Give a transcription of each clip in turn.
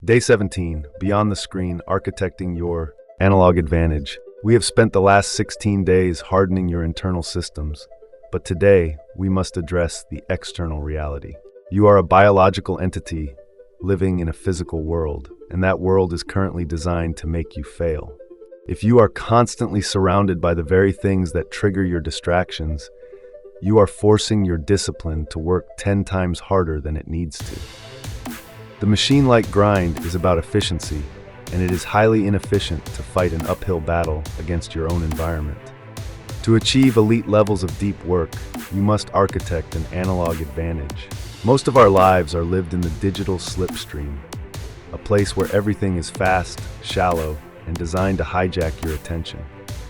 Day 17, Beyond the Screen, Architecting Your Analog Advantage. We have spent the last 16 days hardening your internal systems, but today we must address the external reality. You are a biological entity living in a physical world, and that world is currently designed to make you fail. If you are constantly surrounded by the very things that trigger your distractions, you are forcing your discipline to work 10 times harder than it needs to. The machine-like grind is about efficiency, and it is highly inefficient to fight an uphill battle against your own environment. To achieve elite levels of deep work, you must architect an analog advantage. Most of our lives are lived in the digital slipstream, a place where everything is fast, shallow, and designed to hijack your attention.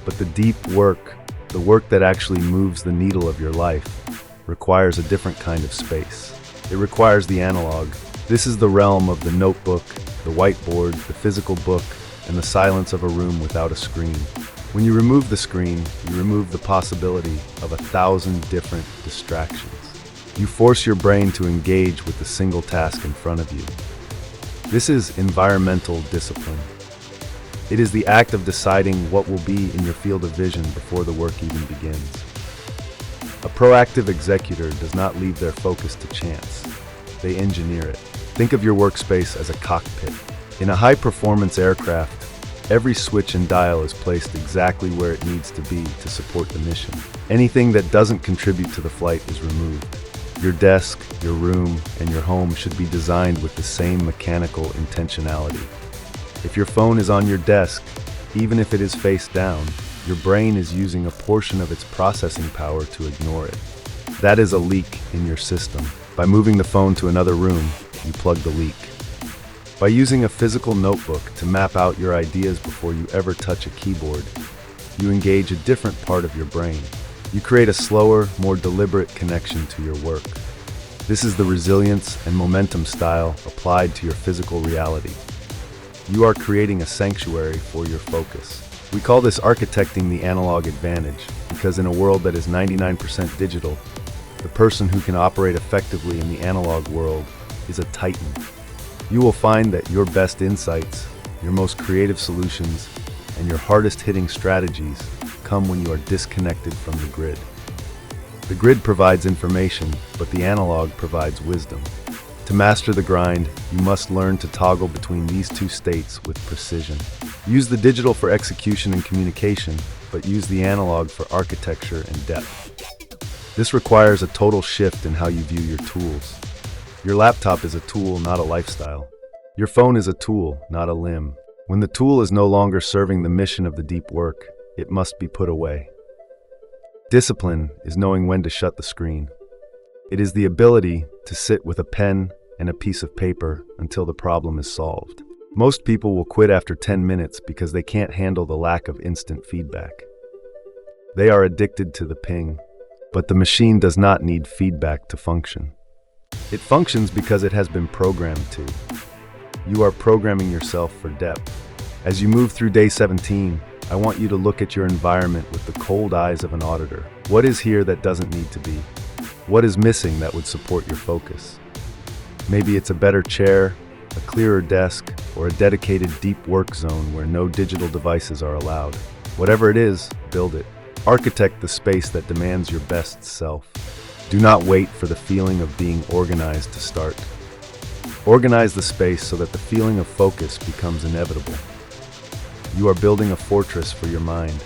But the deep work, the work that actually moves the needle of your life, requires a different kind of space. It requires the analog. This is the realm of the notebook, the whiteboard, the physical book, and the silence of a room without a screen. When you remove the screen, you remove the possibility of 1,000 different distractions. You force your brain to engage with the single task in front of you. This is environmental discipline. It is the act of deciding what will be in your field of vision before the work even begins. A proactive executor does not leave their focus to chance. They engineer it. Think of your workspace as a cockpit. In a high-performance aircraft, every switch and dial is placed exactly where it needs to be to support the mission. Anything that doesn't contribute to the flight is removed. Your desk, your room, and your home should be designed with the same mechanical intentionality. If your phone is on your desk, even if it is face down, your brain is using a portion of its processing power to ignore it. That is a leak in your system. By moving the phone to another room, you plug the leak. By using a physical notebook to map out your ideas before you ever touch a keyboard, you engage a different part of your brain. You create a slower, more deliberate connection to your work. This is the resilience and momentum style applied to your physical reality. You are creating a sanctuary for your focus. We call this architecting the analog advantage because in a world that is 99% digital, the person who can operate effectively in the analog world is a titan. You will find that your best insights, your most creative solutions, and your hardest-hitting strategies come when you are disconnected from the grid. The grid provides information, but the analog provides wisdom. To master the grind, you must learn to toggle between these two states with precision. Use the digital for execution and communication, but use the analog for architecture and depth. This requires a total shift in how you view your tools. Your laptop is a tool, not a lifestyle. Your phone is a tool, not a limb. When the tool is no longer serving the mission of the deep work, it must be put away. Discipline is knowing when to shut the screen. It is the ability to sit with a pen and a piece of paper until the problem is solved. Most people will quit after 10 minutes because they can't handle the lack of instant feedback. They are addicted to the ping. But the machine does not need feedback to function. It functions because it has been programmed to. You are programming yourself for depth. As you move through day 17, I want you to look at your environment with the cold eyes of an auditor. What is here that doesn't need to be? What is missing that would support your focus? Maybe it's a better chair, a clearer desk, or a dedicated deep work zone where no digital devices are allowed. Whatever it is, build it. Architect the space that demands your best self. Do not wait for the feeling of being organized to start. Organize the space so that the feeling of focus becomes inevitable. You are building a fortress for your mind.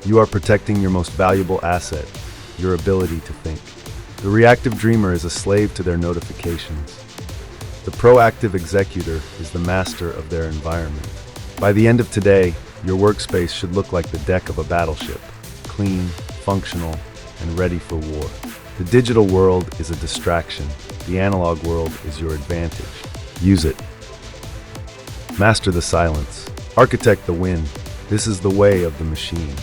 You are protecting your most valuable asset, your ability to think. The reactive dreamer is a slave to their notifications. The proactive executor is the master of their environment. By the end of today, your workspace should look like the deck of a battleship. Clean, functional, and ready for war. The digital world is a distraction. The analog world is your advantage. Use it. Master the silence. Architect the win. This is the way of the machine.